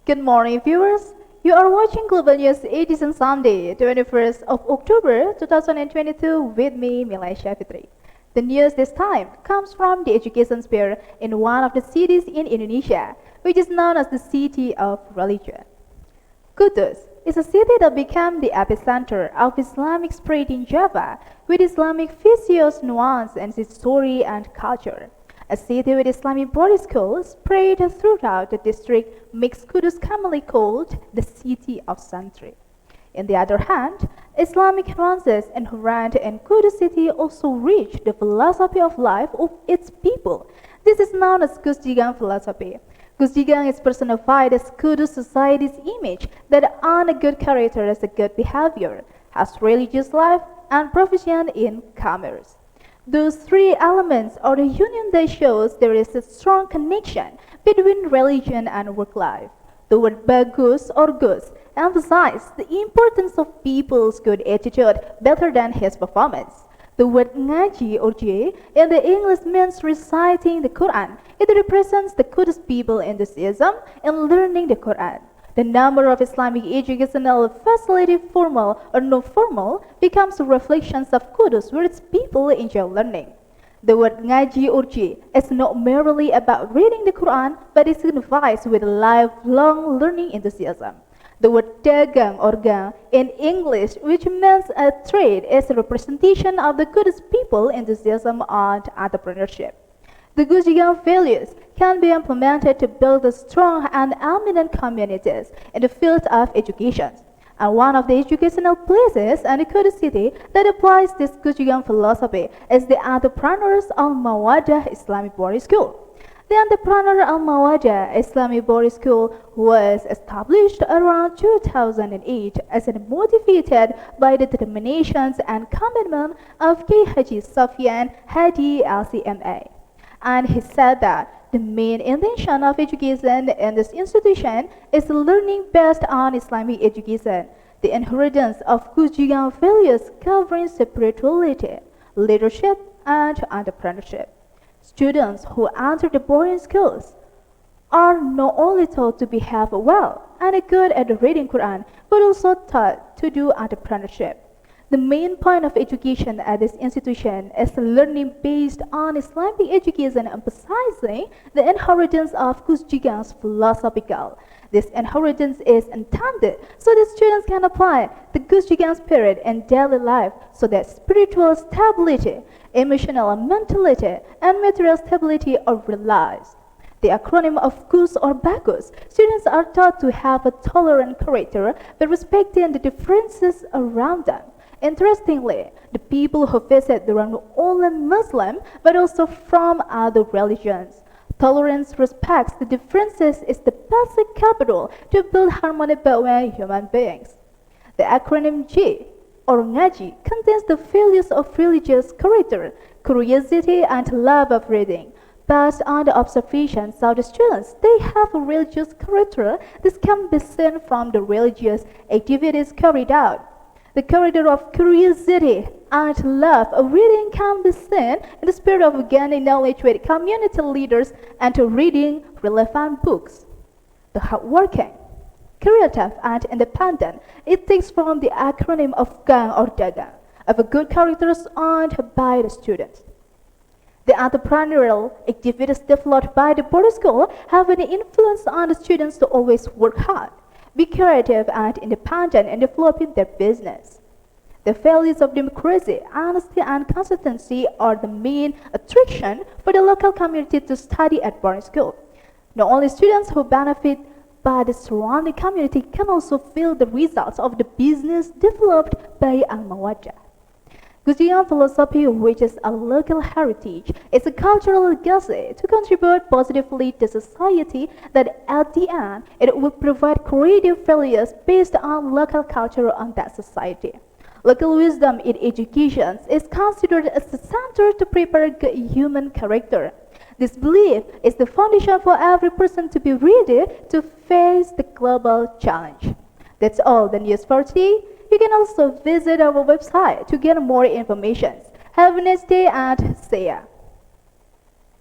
Good morning, viewers. You are watching Global News Edition Sunday, 21st of October 2022 with me, Mila Fitri. The news this time comes from the education sphere in one of the cities in Indonesia, which is known as the City of Religion. KUDUS is a city that became the epicenter of Islamic spread in Java, with Islamic vicious nuance in its story and culture. A city with Islamic boarding schools spread throughout the district makes KUDUS commonly called the City of Santri. On the other hand, Islamic nuances inherent in KUDUS city also reach the philosophy of life of its people. This is known as Gus Jigang philosophy. Gus Jigang is personified as KUDUS society's image that on a good character as a good behavior, has religious life, and proficient in commerce. Those three elements are the union that shows there is a strong connection between religion and work life. The word bagus or gus emphasizes the importance of people's good attitude better than his performance. The word ngaji or j in the English means reciting the Quran. It represents the KUDUS people enthusiasm in learning the Quran. The number of Islamic educational facility, formal or non-formal, becomes reflections of KUDUS where its people enjoy learning. The word ngaji or ji is not merely about reading the Quran, but it signifies with lifelong learning enthusiasm. The word dagang or gang in English, which means a trade, is a representation of the KUDUS people enthusiasm and entrepreneurship. The Gus Jigang values can be implemented to build strong and eminent communities in the field of education. And one of the educational places in the KUDUS city that applies this Gus Jigang philosophy is the Entrepreneurs Al-Mawadah Islamic Boarding School. The Entrepreneur Al-Mawadah Islamic Boarding School was established around 2008 as motivated by the determinations and commitment of K. Haji Sofyan Hadi LCMA. And he said that the main intention of education in this institution is learning based on Islamic education, the inheritance of Gus Jigang values covering spirituality, leadership, and entrepreneurship. Students who enter the boarding schools are not only taught to behave well and good at reading Quran, but also taught to do entrepreneurship. The main point of education at this institution is learning based on Islamic education, emphasizing the inheritance of Gus Jigang's philosophical. This inheritance is intended so that students can apply the Gus Jigang spirit in daily life so that spiritual stability, emotional mentality, and material stability are realized. The acronym of KUS or BAGUS, students are taught to have a tolerant character by respecting the differences around them. Interestingly, the people who visit are not only Muslim but also from other religions. Tolerance respects the differences is the basic capital to build harmony between human beings. The acronym J or Ngaji contains the values of religious character, curiosity, and love of reading. Based on the observations of the students, they have a religious character. This can be seen from the religious activities carried out. The character of curiosity and love of reading can be seen in the spirit of gaining knowledge with community leaders and to reading relevant books. The hardworking, creative, and independent, it takes from the acronym of gang or dagang, of a good characters earned by the students. The entrepreneurial activities developed by the boarding school have an influence on the students to always work hard, be creative and independent in developing their business. The values of democracy, honesty, and consistency are the main attraction for the local community to study at boarding school. Not only students who benefit, but the surrounding community can also feel the results of the business developed by Al-Mawadah. Gus Jigang philosophy, which is a local heritage, is a cultural legacy to contribute positively to society that at the end it will provide creative values based on local culture on that society. Local wisdom in education is considered as the center to prepare good human character. This belief is the foundation for every person to be ready to face the global challenge. That's all the news for today. You can also visit our website to get more information. Have a nice day and see ya.